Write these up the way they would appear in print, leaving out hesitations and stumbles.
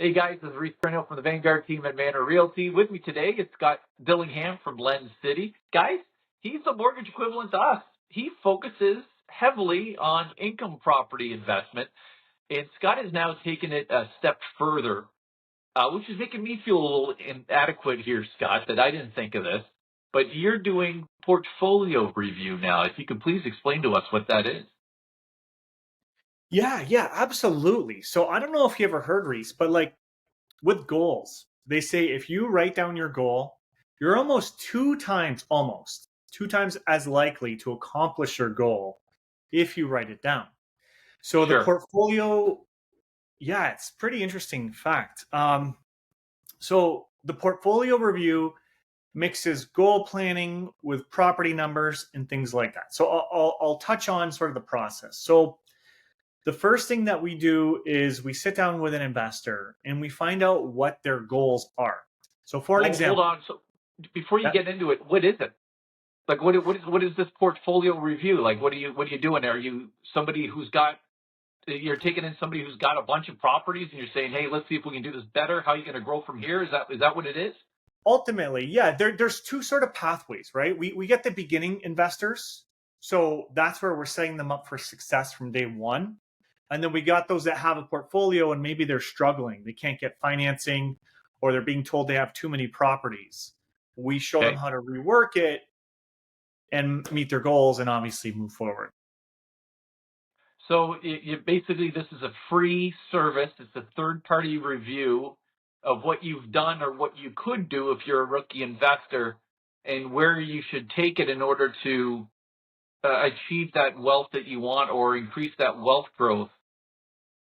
Hey guys, this is Rhys Trenhaile from the Vanguard team at Manor Realty. With me today is Scott Dillingham from Lens City. Guys, he's the mortgage equivalent to us. He focuses heavily on income property investment, and Scott has now taken it a step further, which is making me feel a little inadequate here, Scott, that I didn't think of this. But you're doing portfolio review now. If you could please explain to us what that is. Yeah, absolutely. So I don't know if you ever heard, Reese, but like with goals, they say if you write down your goal, you're almost two times as likely to accomplish your goal if you write it down. So the Sure. portfolio, yeah, it's pretty interesting fact. So the portfolio review mixes goal planning with property numbers and things like that. So I'll touch on sort of the process. So the first thing that we do is we sit down with an investor and we find out what their goals are. So for an Well, hold example, on. So before you yeah, get into it, what is it? Like what is this portfolio review? Like what are you doing? Are you somebody who's got you're taking in somebody who's got a bunch of properties and you're saying, hey, let's see if we can do this better. How are you going to grow from here? Is that what it is? ultimately, yeah, there's two sort of pathways, right? We get the beginning investors. So that's where we're setting them up for success from day one. And then we got those that have a portfolio and maybe they're struggling. They can't get financing or they're being told they have too many properties. We show them Okay. how to rework it and meet their goals and obviously move forward. So basically, this is a free service. It's a third-party review of what you've done or what you could do if you're a rookie investor, and where you should take it in order to achieve that wealth that you want or increase that wealth growth.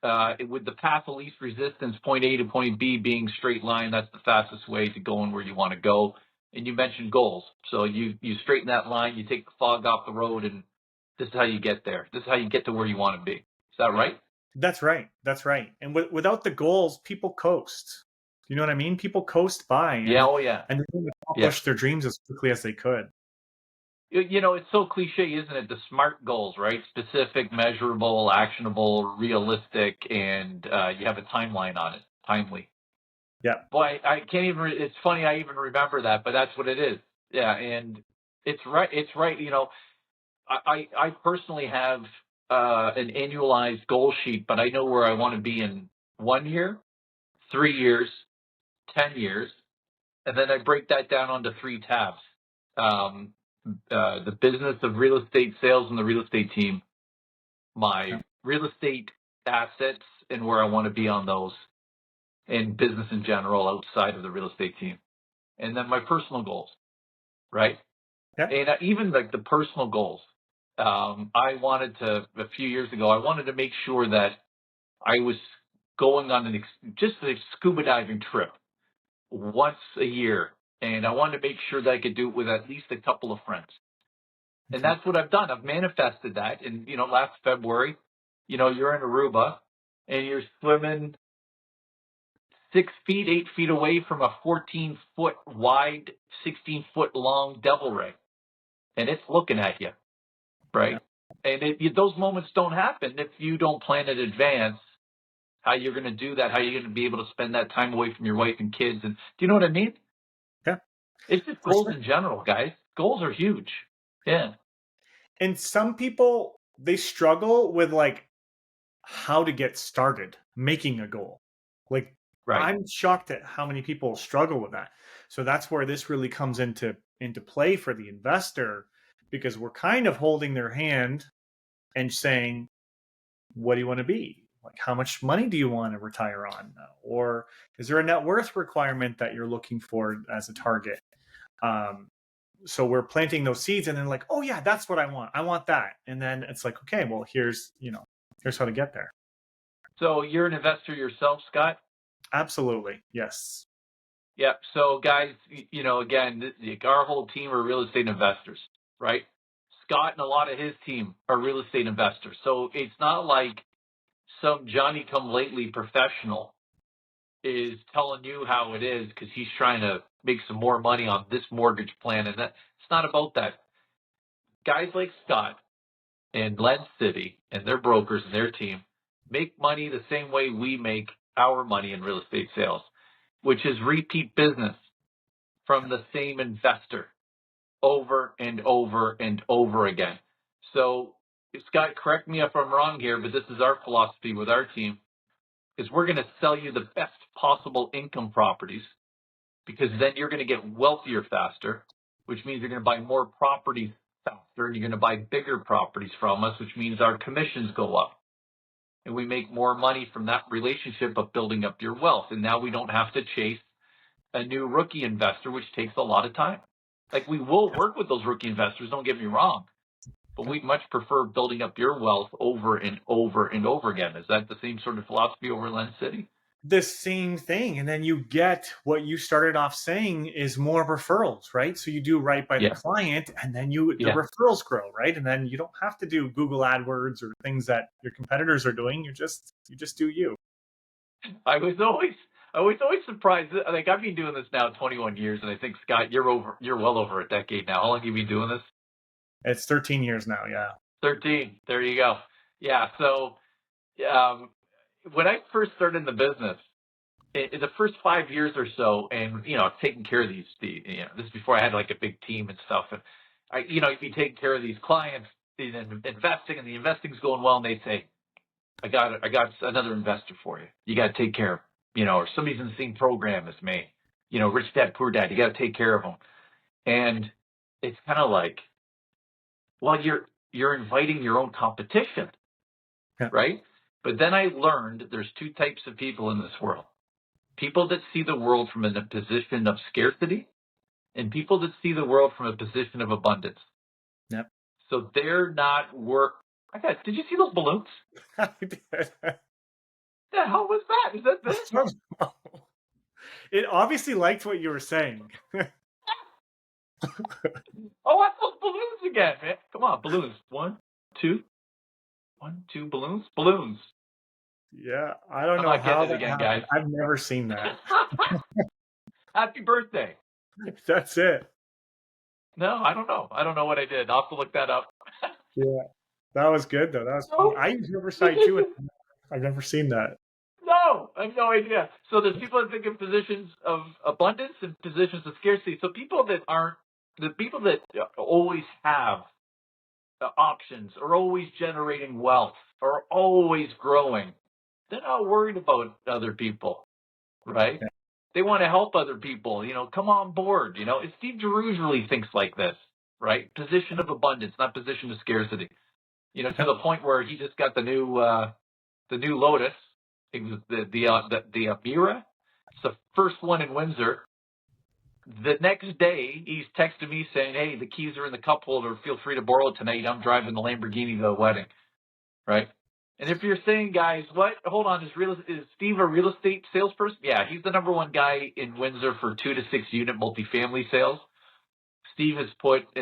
With the path of least resistance, point A to point B being straight line, that's the fastest way to going where you want to go. And you mentioned goals. So you straighten that line, you take the fog off the road, and this is how you get there. This is how you get to where you want to be. Is that right? That's right. That's right. And without the goals, people coast. You know what I mean? People coast by Yeah, oh yeah. and they don't Yeah. accomplish their dreams as quickly as they could. It's so cliche, isn't it? The SMART goals, right? Specific, measurable, actionable, realistic, and you have a timeline on it. Timely. Yeah. Boy, I can't even. It's funny I even remember that, but that's what it is. Yeah, and it's right. It's right. I personally have an annualized goal sheet, but I know where I want to be in 1 year, 3 years, 10 years, and then I break that down onto three tabs. Um, the business of real estate sales and the real estate team, my Yeah. real estate assets and where I want to be on those, and business in general outside of the real estate team, and then my personal goals, right? Yeah. And even like the personal goals, I wanted to a few years ago. I wanted to make sure that I was going on just a scuba diving trip once a year, and I wanted to make sure that I could do it with at least a couple of friends. And Okay. that's what I've done. I've manifested that. And last February, you're in Aruba and you're swimming 6 feet, 8 feet away from a 14-foot wide, 16-foot long devil ray, and it's looking at you, Yeah. right? And those moments don't happen if you don't plan in advance how you're going to do that, how you're going to be able to spend that time away from your wife and kids. And do you know what I mean? Yeah. It's just For goals sure. in general, guys. Goals are huge. Yeah. And some people they struggle with like how to get started making a goal. Like Right. I'm shocked at how many people struggle with that. So that's where this really comes into play for the investor because we're kind of holding their hand and saying, what do you want to be? Like, how much money do you want to retire on? Or is there a net worth requirement that you're looking for as a target? Um, so we're planting those seeds and then like, oh yeah, that's what I want. I want that. And then it's like, okay, well, here's how to get there. So you're an investor yourself, Scott? Absolutely. Yes. Yep. So guys, again, our whole team are real estate investors, right? Scott and a lot of his team are real estate investors. So it's not like some Johnny come lately professional is telling you how it is because he's trying to make some more money on this mortgage plan. And that it's not about that. Guys like Scott and Lens City and their brokers and their team make money the same way we make our money in real estate sales, which is repeat business from the same investor over and over and over again. So, Scott, correct me if I'm wrong here, but this is our philosophy with our team, is we're going to sell you the best possible income properties, because then you're going to get wealthier faster, which means you're going to buy more properties faster, and you're going to buy bigger properties from us, which means our commissions go up. And we make more money from that relationship of building up your wealth. And now we don't have to chase a new rookie investor, which takes a lot of time. Like, we will work with those rookie investors, don't get me wrong, but we'd much prefer building up your wealth over and over and over again. Is that the same sort of philosophy over in Lens City? The same thing. And then you get what you started off saying is more referrals, right? So you do right by the client, and then the referrals grow, right? And then you don't have to do Google AdWords or things that your competitors are doing. You just do you. I was always surprised. Like, I've been doing this now 21 years, and I think, Scott, you're well over a decade now. How long have you been doing this? It's 13 years now. Yeah. 13. There you go. Yeah. So, when I first started in the business, in the first 5 years or so, and taking care of this is before I had like a big team and stuff, and you'd be taking care of these clients and investing, and the investing's going well, and they'd say, I got another investor for you. You got to take care of, or somebody's in the same program as me, rich dad, poor dad. You got to take care of them, and it's kind of like, well, you're inviting your own competition, right? But then I learned there's two types of people in this world. People that see the world from a position of scarcity, and people that see the world from a position of abundance. Yep. So they're not did you see those balloons? I did. The hell was that? Is that this? It obviously liked what you were saying. Oh, that's those balloons again, man. Come on, balloons. 1, 2. 1, 2 balloons. Balloons. Yeah, I don't know how that again, guys. I've never seen that. Happy birthday. That's it. No, I don't know. I don't know what I did. I'll have to look that up. Yeah, that was good though. That was funny. I use Riverside too, and I've never seen that. No, I have no idea. So there's people that think in positions of abundance and positions of scarcity. So people that always have options, are always generating wealth, are always growing, they're not worried about other people, right? Yeah. They want to help other people, come on board, And Steve Giroux really thinks like this, right? Position of abundance, not position of scarcity. To the point where he just got the new Lotus. It was the Mira. It's the first one in Windsor. The next day, he's texting me saying, "Hey, the keys are in the cup holder. Feel free to borrow it tonight. I'm driving the Lamborghini to the wedding." Right? And if you're saying, guys, what? Hold on, is Steve a real estate salesperson? Yeah, he's the number one guy in Windsor for 2 to 6 unit multifamily sales. Steve has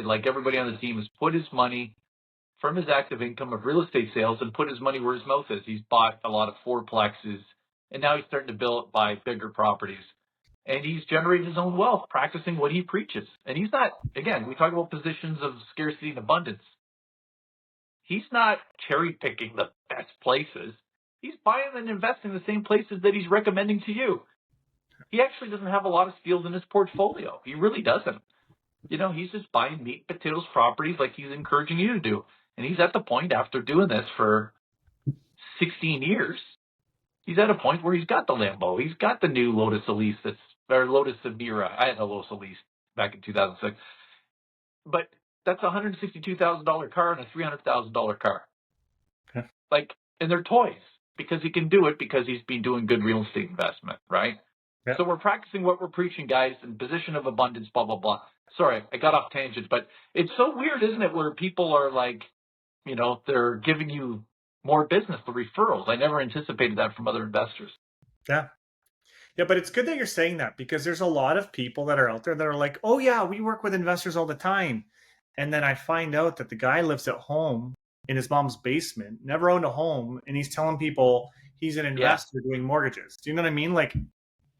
like everybody on the team, has put his money from his active income of real estate sales and put his money where his mouth is. He's bought a lot of fourplexes, and now he's starting to buy bigger properties. And he's generated his own wealth practicing what he preaches. And he's not, again, we talk about positions of scarcity and abundance. He's not cherry picking the best places. He's buying and investing in the same places that he's recommending to you. He actually doesn't have a lot of steals in his portfolio. He really doesn't. He's just buying meat and potatoes properties like he's encouraging you to do. And he's at the point, after doing this for 16 years, he's at a point where he's got the Lambo. He's got the new Lotus Elise Lotus Mira. I had a Lotus Elise back in 2006. But that's a $162,000 car and a $300,000 car. Okay. And they're toys, because he can do it because he's been doing good real estate investment, right? Yeah. So we're practicing what we're preaching, guys, in position of abundance, blah, blah, blah. Sorry, I got off tangent, but it's so weird, isn't it, where people are like, they're giving you more business, the referrals. I never anticipated that from other investors. Yeah. Yeah, but it's good that you're saying that, because there's a lot of people that are out there that are like, oh, yeah, we work with investors all the time. And then I find out that the guy lives at home in his mom's basement, never owned a home, and he's telling people he's an investor doing mortgages. Do you know what I mean? Like,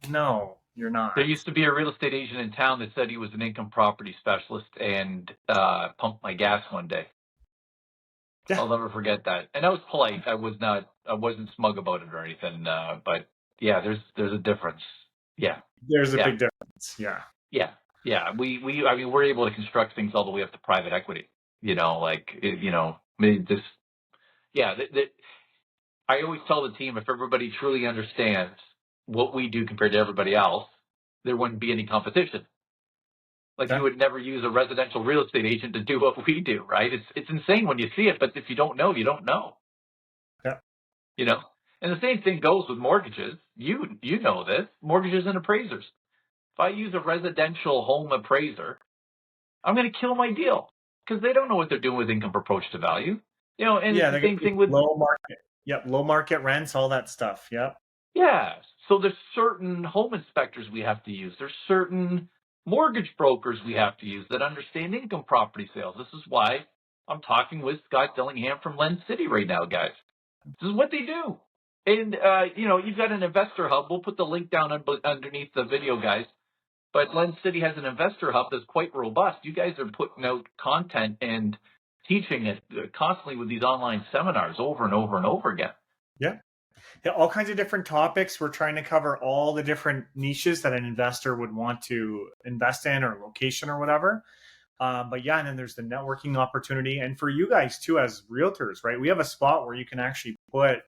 no, you're not. There used to be a real estate agent in town that said he was an income property specialist and pumped my gas one day. Yeah. I'll never forget that. And I was polite. I wasn't smug about it or anything. But Yeah, there's a difference. Yeah, There's a yeah, big difference. Yeah. yeah, yeah. I mean, we're able to construct things all the way up to private equity. I mean, this, yeah. I always tell the team, if everybody truly understands what we do compared to everybody else, there wouldn't be any competition. Like you Yeah. would never use a residential real estate agent to do what we do, right? It's insane when you see it, but if you don't know, you don't know. Yeah. You know? And the same thing goes with mortgages. You know this. Mortgages and appraisers. If I use a residential home appraiser, I'm going to kill my deal because they don't know what they're doing with income approach to value. And it's Yeah. the They're going same to be thing with, low market. Yep. Low market rents, all that stuff. Yep. yeah. So there's certain home inspectors we have to use. There's certain mortgage brokers we have to use that understand income property sales. This is why I'm talking with Scott Dillingham from Lens City right now, guys. This is what they do. And, you've got an investor hub. We'll put the link down underneath the video, guys. But Lens City has an investor hub that's quite robust. You guys are putting out content and teaching it constantly with these online seminars over and over and over again. Yeah. Yeah, all kinds of different topics. We're trying to cover all the different niches that an investor would want to invest in, or location, or whatever. But yeah, and then there's the networking opportunity. And for you guys too, as realtors, right? We have a spot where you can actually put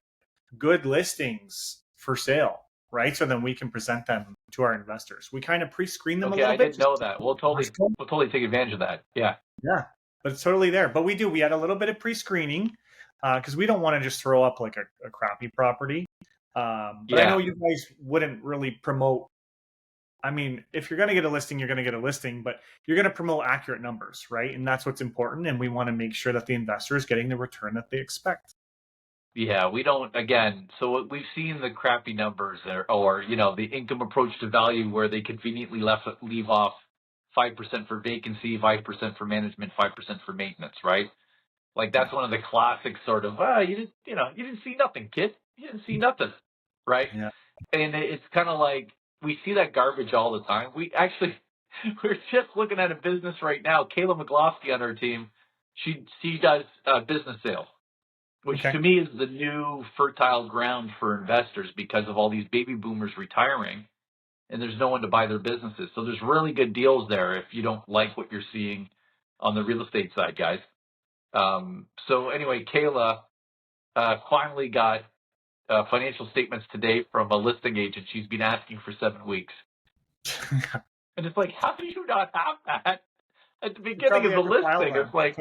good listings for sale, right? So then we can present them to our investors. We kind of pre-screen them a Okay, little I bit. didn't know that. We'll totally take advantage of that. Yeah. Yeah, but it's totally there. But we had a little bit of pre-screening because we don't want to just throw up like a crappy property. But I know you guys wouldn't really promote. I mean, if you're going to get a listing, you're going to get a listing, but you're going to promote accurate numbers, right? And that's what's important. And we want to make sure that the investor is getting the return that they expect. Yeah, we don't, again, so we've seen the crappy numbers there, or, the income approach to value where they conveniently leave off 5% for vacancy, 5% for management, 5% for maintenance, right? Like that's one of the classic sort of, you didn't see nothing, kid. You didn't see nothing, right? Yeah. And it's kind of like we see that garbage all the time. We're just looking at a business right now. Kayla McGlosky on our team, she does business sales, which Okay. to me is the new fertile ground for investors because of all these baby boomers retiring, and there's no one to buy their businesses. So there's really good deals there if you don't like what you're seeing on the real estate side, guys. So anyway, Kayla finally got financial statements today from a listing agent. She's been asking for 7 weeks. And it's like, how do you not have that at the beginning of the listing? It's like,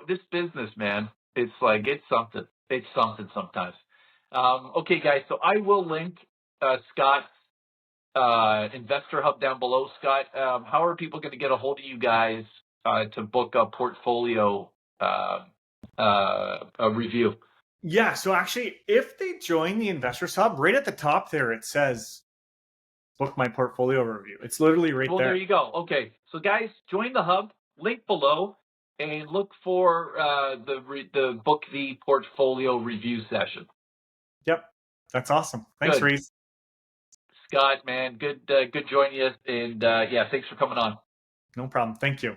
this business, man, it's like, it's something. It's something sometimes. Okay, guys, so I will link Scott's Investor Hub down below. Scott, how are people going to get a hold of you guys to book a portfolio a review? Yeah, so actually, if they join the Investors Hub, right at the top there, it says book my portfolio review. It's literally right there. Well, there you go. Okay, so guys, join the hub, link below, and look for the book the portfolio review session. Yep, that's awesome. Thanks, Rhys. Scott, man, good joining you, and yeah, thanks for coming on. No problem. Thank you.